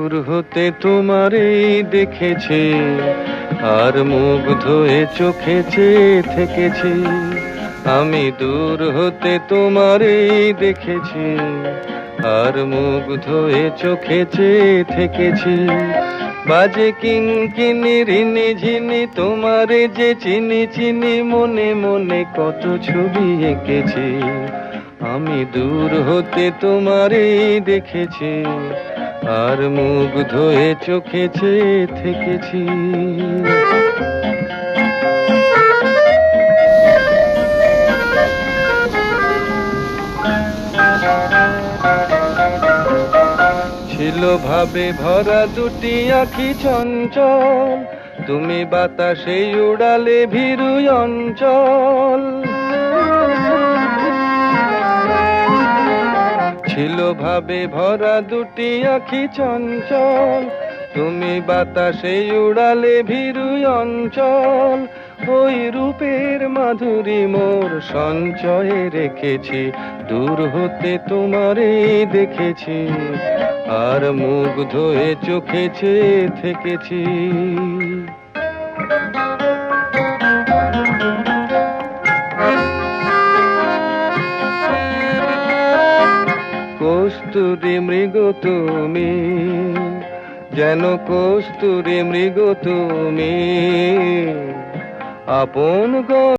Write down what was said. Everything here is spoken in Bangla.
দূর হতে তোমারই দেখেছি, আর মুগ্ধ হয়ে চোখে চেয়ে থেকেছি। আমি দূর হতে তোমারই দেখেছি, আর মুগ্ধ হয়ে চোখে চেয়ে থেকেছি। বাজে কিঙ্কিনি রিনি ঝিনি তোমারে যে চিনি চিনি, মনে মনে কত ছবি এঁকেছি। আমি দূর হতে তোমারই দেখেছি, আর মুগ্ধ হয়ে চোখে চেয়ে থেকেছি। ছিল ভাবে ভরা দুটি আঁখি চঞ্চল, তুমি বাতাসে উড়ালে ভীরু অঞ্চল। ছিল ভাবে ভরা দুটি আঁখি চঞ্চল, তুমি বাতাসে উড়ালে ভীরু অঞ্চল। ওই রূপের মাধুরী মোর সঞ্চয়ে রেখেছি, দূর হতে তোমারে দেখেছি, আর মুগ্ধ হয়ে চোখে চেয়ে থেকেছি। কস্তুরী মৃগ তুমি, যেন কস্তুরী মৃগ তুমি, আপন গো